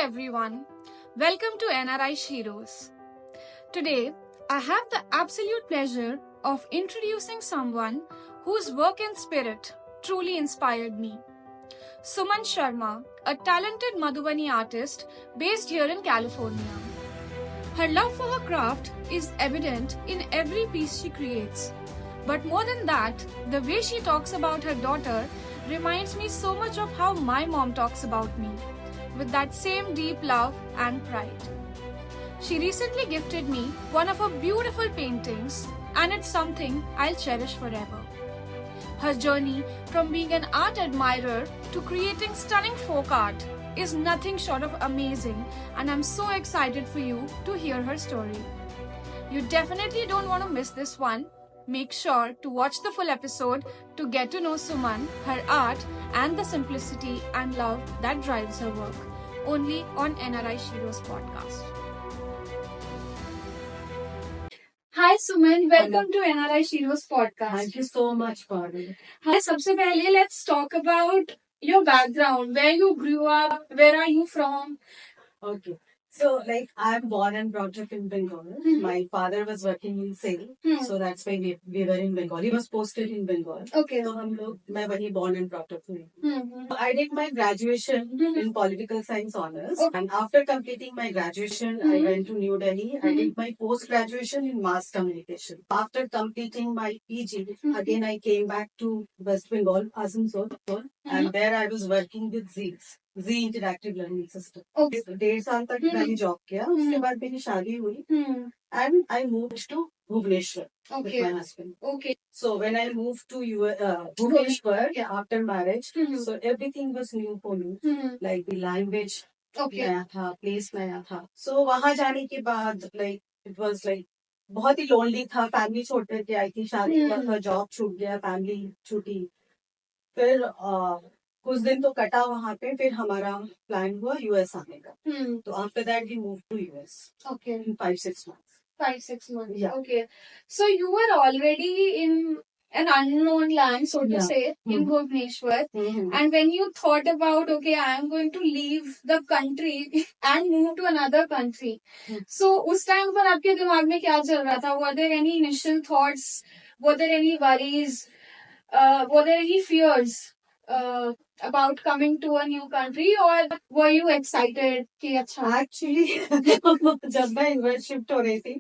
everyone. Welcome to NRI She-roes. Today, I have the absolute pleasure of introducing someone whose work and spirit truly inspired me. Suman Sharma, a talented Madhubani artist based here in California. Her love for her craft is evident in every piece she creates. But more than that, the way she talks about her daughter reminds me so much of how my mom talks about me, with that same deep love and pride. She recently gifted me one of her beautiful paintings, and it's something I'll cherish forever. Her journey from being an art admirer to creating stunning folk art is nothing short of amazing, and I'm so excited for you to hear her story. You definitely don't want to miss this one. Make sure to watch the full episode to get to know Suman, her art, and the simplicity and love that drives her work. Only on NRI She-roes podcast. Hi Suman, welcome to NRI She-roes podcast. Thank you so much, Parul. Hi, सबसे पहले let's talk about your background. Where you grew up, where are you from? Okay. So, I'm born and brought up in Bengal. My father was working in sale, so that's why we were in Bengal. He was posted in Bengal. Okay. So, मैं वहीं born and brought up हुई. I did my graduation in political science honors, and after completing my graduation, I went to New Delhi. I did my post-graduation in mass communication. After completing my PG, again I came back to West Bengal, Asansol, and there I was working with Z Interactive Learning System. Okay. So 1.5 साल तक मैंने job किया. उसके बाद मेरी शादी हुई, and I moved to Bhubaneswar with my husband. Okay. So when I moved to Bhubaneswar after marriage, so everything was new for me. Like the language नया था, place नया था. So वहाँ जाने के बाद it was बहुत ही lonely था. Family छोड़ करके आई थी, शादी हुआ था, जॉब छूट गया, family छूटी. फिर कुछ दिन तो कटा वहाँ पे, फिर हमारा प्लान हुआ यूएस आने का. तो after that we move to US. Okay. In 5-6 months. 5-6 months. Yeah. Okay. So you were already in an unknown land, so to say, in Bhubaneswar. And when you thought about, okay, I am going to leave the country and move to another country. So उस time पर आपके दिमाग में क्या चल रहा था? Were there any initial thoughts? Were there any worries? Were there any fears about coming to a new country, or were you excited कि अच्छा? Actually, जब मैं यूएस शिफ्ट हो रही थी,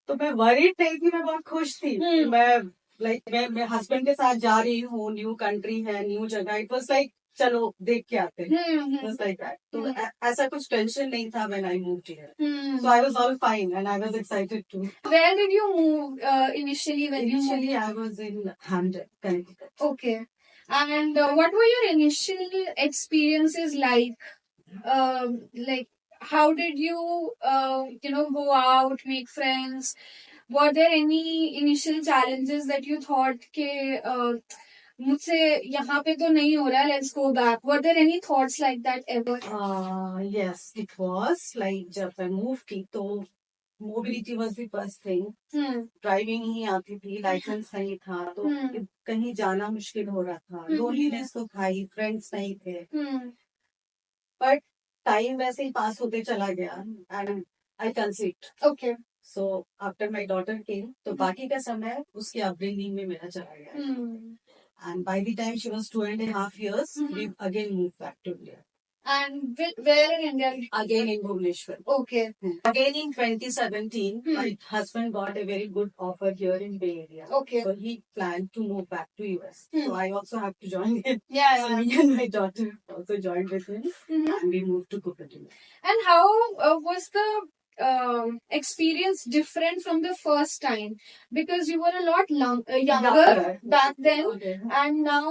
तो मैं वरीड नहीं थी, मैं बहुत खुश थी. मैं हस्बैंड के साथ जा रही हूँ, न्यू कंट्री है, न्यू जगह. इट वाज चलो देख के आते हैं. Just like that. तो ऐसा कुछ टेंशन नहीं था when I moved here. So I was all fine and I was excited too. Where did you move initially? Initially, I was in Hamden, Connecticut. Okay. And what were your initial experiences like? How did you, go out, make friends? Were there any initial challenges that you thought के मुझसे यहाँ पे तो नहीं हो रहा, let's go back? Were there any thoughts like that ever? Yes, it was. जब मैं move की तो mobility was the first thing. Driving ही आती थी, लाइसेंस नहीं था, तो कहीं जाना मुश्किल हो रहा था. लोनलीनेस तो था ही, फ्रेंड्स नहीं थे. बट टाइम वैसे ही पास होते चला गया and I conceived. Okay. So after my daughter came, तो बाकी का समय उसके अपब्रिंगिंग में मेरा चला गया. And by the time she was 2.5 years, we again moved back to India. And where in India? Again in Bhubaneswar. Okay. Again in 2017, my husband got a very good offer here in Bay Area. Okay. So he planned to move back to US. So I also have to join him. Yeah. So me and my daughter also joined with him, and we moved to Cupertino. And how was the experience different from the first time? Because you were a lot younger back then, and now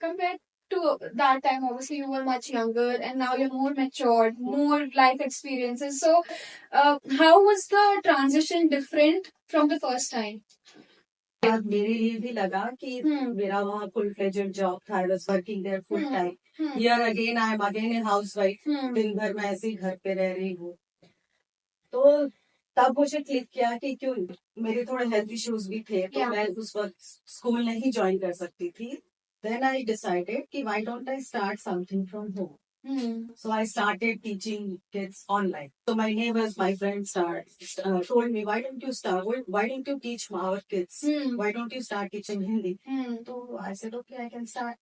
compared to that time, obviously you were much younger, and now you're more matured, more life experiences. So, how was the transition different from the first time? मेरे लिए भी लगा कि मेरा वहाँ full fledged job था. I was working there full time. Here again I am again A housewife. दिन भर मैं ऐसे ही घर पे रह रही हूँ. तो तब मुझे क्लिक किया कि क्यों, मेरे थोड़े हेल्थ इश्यूज भी थे, तो मैं उस वक्त स्कूल नहीं ज्वाइन कर सकती थी. Then I decided कि why don't I start something from home? So I started teaching kids online. So my neighbors, my friends told me, why don't you start? Why don't you teach our kids? Why don't you start teaching Hindi? So I said, okay, I can start.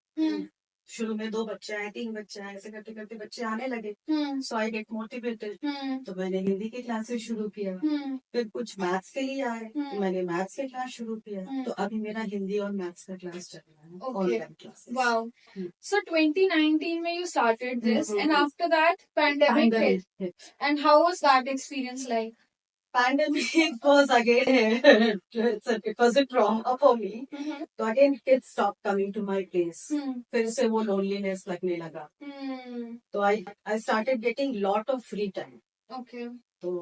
शुरू में 2 बच्चे आए 3 बच्चे आए ऐसे करते करते बच्चे आने लगे सो आई गेट मोटिवेटेड तो मैंने हिंदी की क्लासेस शुरू किया फिर कुछ मैथ्स के लिए आए तो मैंने मैथ्स के क्लास शुरू किया तो अभी मेरा हिंदी और मैथ्स का क्लास चल रहा है online classes Wow. So 2019 when you started this and after that pandemic hit. And how was that experience like? Pandemic was again it was a trauma for me. So again kids stopped coming to my place. फिर से वो loneliness लगने लगा. तो I started getting lot of free time. Okay. तो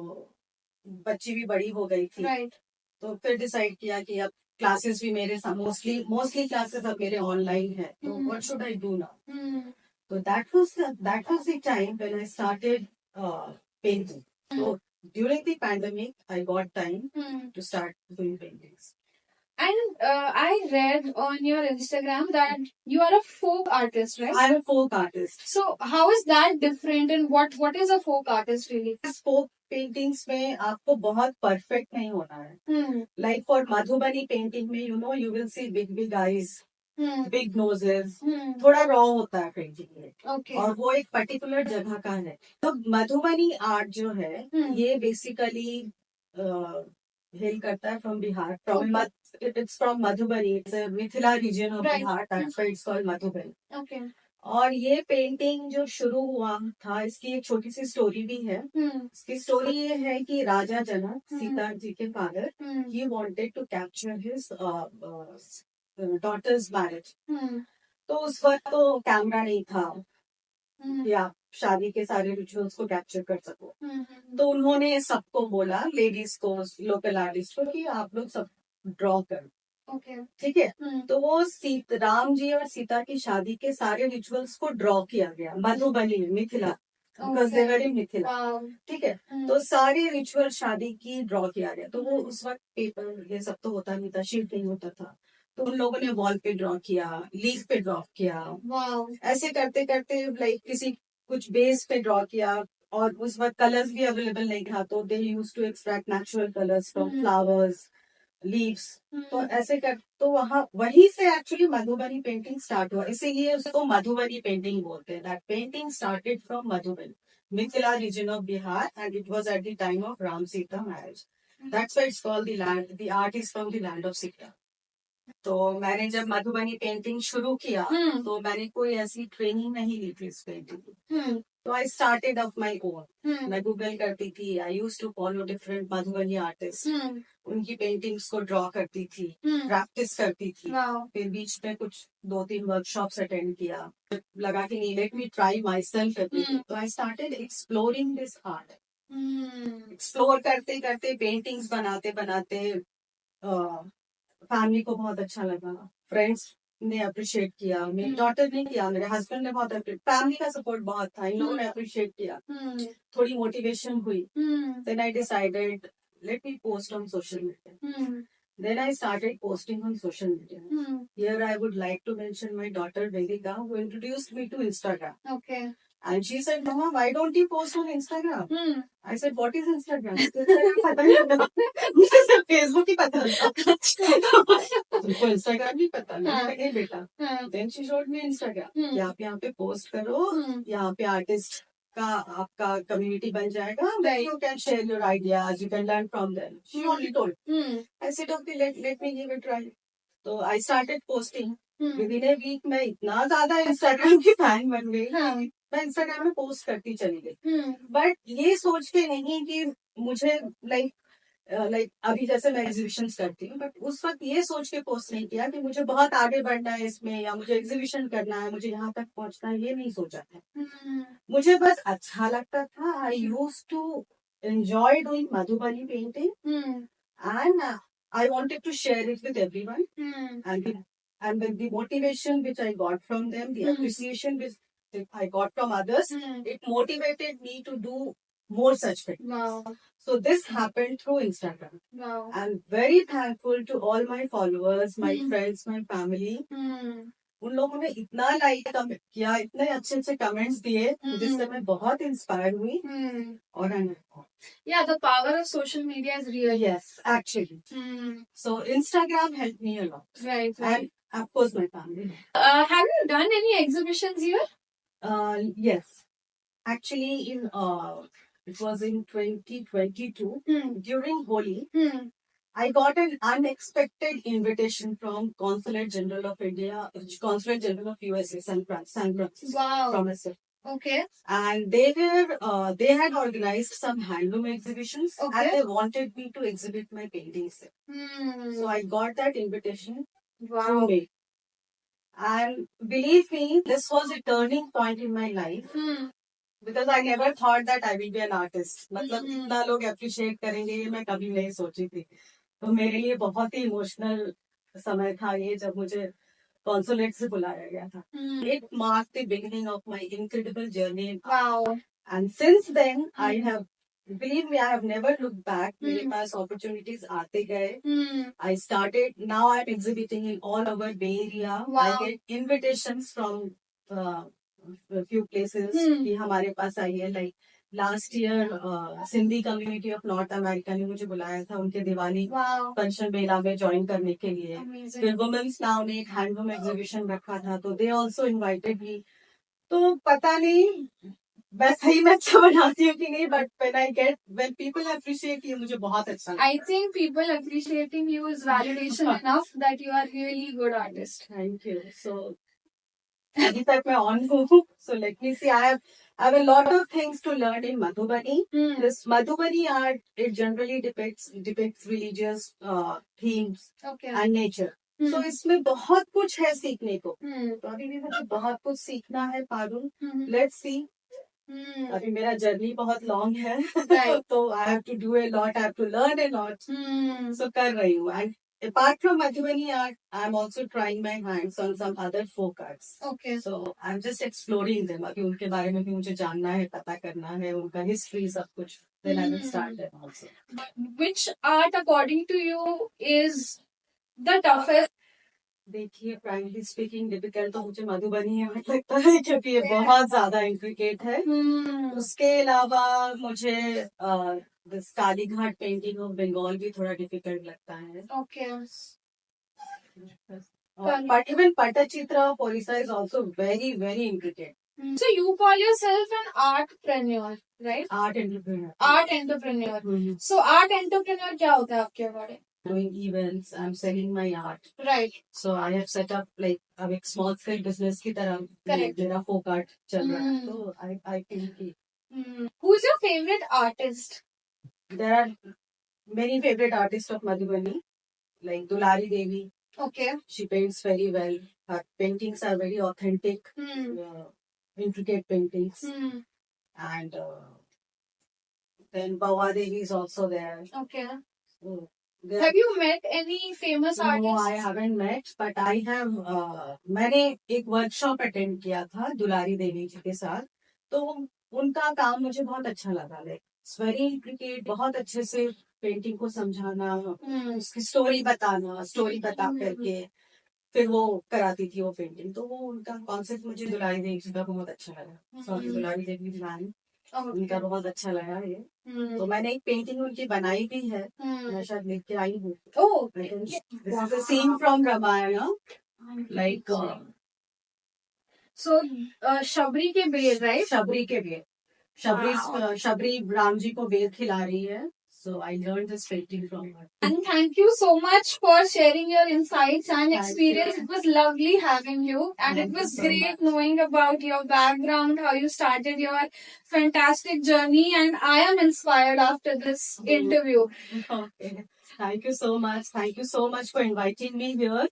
बच्ची भी बड़ी हो गई थी. Right. तो फिर डिसाइड किया कि अब क्लासेस भी मेरे मोस्टली क्लासेस अब मेरे ऑनलाइन है. तो what should I do now? So that was the time when I started painting. So during the pandemic, I got time to start doing paintings. And I read on your Instagram that you are a folk artist, right? I'm a folk artist. So how is that different and what is a folk artist really? Folk paintings में आपको बहुत perfect नहीं होना है. Like for Madhubani painting में, you will see big eyes, big noses, थोड़ा raw होता है painting में. Okay. और वो एक particular जगह का है. तो मधुबनी art जो है, ये basically hail करता है from Bihar. It's from Madhubani. It's a Mithila region of Bihar. That's why it's called Madhubani. Okay. और ये पेंटिंग जो शुरू हुआ था इसकी एक छोटी सी स्टोरी भी है. इसकी स्टोरी ये है कि राजा जनक सीता जी के फादर ही wanted to capture his daughter's marriage. तो उस वक्त तो कैमरा नहीं था कि आप शादी के सारे रिचुअल्स को कैप्चर कर सको. तो उन्होंने सबको बोला लेडीज को लोकल आर्टिस्ट को कि आप लोग सब ड्रॉ करो. ठीक है. तो वो राम जी और सीता की शादी के सारे रिचुअल्स को ड्रॉ किया गया मधुबनी में मिथिला बिकॉज दे वर इन मिथिला. ठीक है. तो सारे रिचुअल शादी की ड्रॉ किया गया. तो वो उस वक्त पेपर ये सब तो होता नहीं था शीट नहीं होता था. तो उन लोगों ने वॉल पे ड्रॉ किया लीफ पे ड्रॉ किया. ऐसे करते करते लाइक किसी कुछ बेस पे ड्रॉ किया. और उस वक्त कलर्स भी अवेलेबल नहीं था तो they use to extract natural colours from flowers leaves. तो ऐसे कर तो वहीं से एक्चुअली मधुबनी पेंटिंग स्टार्ट हुआ. इसीलिए उसको मधुबनी पेंटिंग बोलते हैं. That painting started from Madhubani Mithila region of Bihar and it was at the time of Ram Sita marriage. That's why it's called the art is from the land of Sita. तो मैंने जब मधुबनी पेंटिंग शुरू किया तो मैंने कोई ऐसी ट्रेनिंग नहीं ली थी इस पेंटिंग की. तो I started off my own. मैं गूगल करती थी. I use to follow different Madhubani artist. उनकी पेंटिंग्स को ड्रॉ करती थी प्रैक्टिस करती थी. फिर बीच में कुछ 2-3 वर्कशॉप्स अटेंड किया. लगा कि नहीं let me try myself everything. तो I started exploring this art. Explore करते करते पेंटिंग्स बनाते बनाते फैमिली को बहुत अच्छा लगा. फ्रेंड्स ने अप्रिशिएट किया. मेरी डॉटर ने किया. मेरे हस्बैंड ने बहुत अप्रिशिएट. फैमिली का सपोर्ट बहुत था. इन लोगों ने अप्रिशिएट किया. थोड़ी मोटिवेशन हुई. Then I decided let me post on social media. Then I started posting on social media. Here I would like to mention my daughter Vedika who introduced me to Instagram. Okay. And she said, Mama, why don't you post on Instagram? I said, what is Instagram? पता नहीं लगा. मुझे सिर्फ Facebook ही पता था. तुमको Instagram नहीं पता. नहीं बेटा. Then she showed me Instagram. कि आप यहाँ पे पोस्ट करो. यहाँ पे आर्टिस्ट का आपका कम्युनिटी बन जाएगा. You can share your ideas. You can learn from them. She only told. I said, okay, let me give it a try. So I started posting. Within a week मैं इतना ज्यादा Instagram की fan बन गई. मैं Instagram में post करती चली गई. बट ये सोच के नहीं कि मुझे लाइक अभी जैसे मैं एग्जीबिशंस करती हूँ. बट उस वक्त ये सोच के पोस्ट नहीं किया कि मुझे बहुत आगे बढ़ना है इसमें या मुझे एग्जीबिशन करना है मुझे यहाँ तक पहुंचना है. ये नहीं सोचा था. मुझे बस अच्छा लगता था. I use to enjoy doing Madhubani painting and I wanted to share it with everyone. And with the motivation which I got from them, the appreciation which I got from others, it motivated me to do more such things. Wow. So this happened through Instagram. Wow. I'm very thankful to all my followers, my friends, my family. उन लोगों ने इतना like किया, इतने अच्छे अच्छे comments दिए, जिससे मैं बहुत इंस्पायर हुई. और Yeah, the power of social media is real. Yes, actually. So Instagram helped me a lot. Right. And of course my family. Have you done any exhibitions here? Yes. Actually, it was in 2022 during Holi. I got an unexpected invitation from Consulate General of India, Consulate General of USA, San Francisco. Wow. From SF. Okay. And they had organized some handloom exhibitions, and they wanted me to exhibit my paintings there. So I got that invitation through me. And believe me, this was a turning point in my life. Because I never thought that I will be an artist. मतलब इतना लोग appreciate करेंगे ये मैं कभी नहीं सोची थी. तो मेरे लिए बहुत ही इमोशनल समय था ये जब मुझे कॉन्सुलेट से बुलाया गया था. It marked the beginning of my incredible journey. Wow. And since then, I have, believe me, I have never looked back. मेरे पास opportunities आते गए. I started, now I'm exhibiting in all over Bay Area. Wow. I get invitations from a few places कि हमारे पास आई है. Like last year, Sindhi community of north America ने मुझे बुलाया था उनके दिवाली फंक्शन मेला में ज्वाइन करने के लिए. फिर वुमेन्स नाउ ने एक हैंडलूम एग्जीबिशन रखा था, तो दे ऑल्सो इन्वाइटेड मी. तो पता नहीं मैं सही में अच्छा बनाती हूँ कि नहीं, but when people appreciate you, मुझे बहुत अच्छा लगता है. I think people appreciating you is validation enough that you are really good artist. Thank you. So अभी तक मैं ऑन हूँ. So let me see. I have a lot of things to learn in Madhubani. This Madhubani art, it generally depicts religious themes and nature. So इसमें बहुत कुछ है सीखने को. तो अभी भी मुझे बहुत कुछ सीखना है पारुल. Let's see. अभी मेरा जर्नी बहुत लॉन्ग है. तो I have to do a lot. I have to learn a lot. So कर रही हूँ. And apart from Madhubani art, I'm also trying my hands on some other folk arts. Okay. So I'm just exploring them. अभी उनके बारे में भी मुझे जानना है, पता करना है, उनका history सब कुछ. Then I will start them also. Which art, according to you, is the toughest? देखिए, frankly speaking, difficult तो मुझे मधुबनी है लगता है, क्योंकि ये बहुत ज्यादा intricate है. उसके अलावा मुझे this Kalighat painting of Bengal भी थोड़ा डिफिकल्ट लगता है. Okay. But even Pattachitra of Orissa is also very, very intricate. So you call yourself an artpreneur, right? Art entrepreneur. Art entrepreneur. So art entrepreneur क्या होता है आपके बारे? Doing events, I'm selling my art. Right. So I have set up like अब एक small scale business की तरह. Correct. मेरा folk art चल रहा है. तो I think. Who's your favorite artist? There are many favorite artists of Madhubani, like Dulari Devi. Okay. She paints very well. Her paintings are very authentic, intricate paintings. And then Bawa Devi is also there. Okay. Have you met any famous artists? No, I haven't met, but I have. मैंने एक workshop attend किया था दुलारी देवी जी के साथ. तो उनका काम मुझे बहुत अच्छा लगा. लाइक इट्स वेरी इंट्रिकेट, बहुत अच्छे से पेंटिंग को समझाना, उसकी स्टोरी बताना, स्टोरी बता करके फिर वो कराती थी वो पेंटिंग. तो वो उनका कॉन्सेप्ट मुझे दुलारी देवी जी का बहुत अच्छा लगा. सॉरी, दुलारी देवी मैम, उनका बहुत अच्छा लगा ये. तो मैंने एक पेंटिंग उनकी बनाई भी है, मैं शायद लेके के आई हूँ. This is a scene from Ramayana, like so Shabari के बेर, right? शबरी के बेर. शबरी राम जी को बेर खिला रही है. So I learned this painting from her. And thank you so much for sharing your insights and experience. It was lovely having you. And it was great knowing about your background, how you started your fantastic journey. And I am inspired after this interview. Okay. Thank you so much. Thank you so much for inviting me here.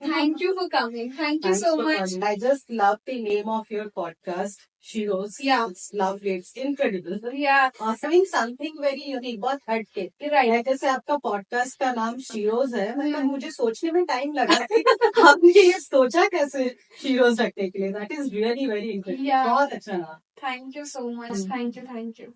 Thank you for coming. Thank you so much. Coming. I just love the name of your podcast, She-roes. Yeah. It's lovely. It's incredible. Yeah. Doing something very unique, बहुत हटके. Right. जैसे आपका podcast का नाम She-roes है, मतलब मुझे सोचने में टाइम लगा कि आपने ये सोचा कैसे She-roes रखने के लिए. That is really very interesting. Yeah. बहुत अच्छा नाम. Thank you so much. Thank you.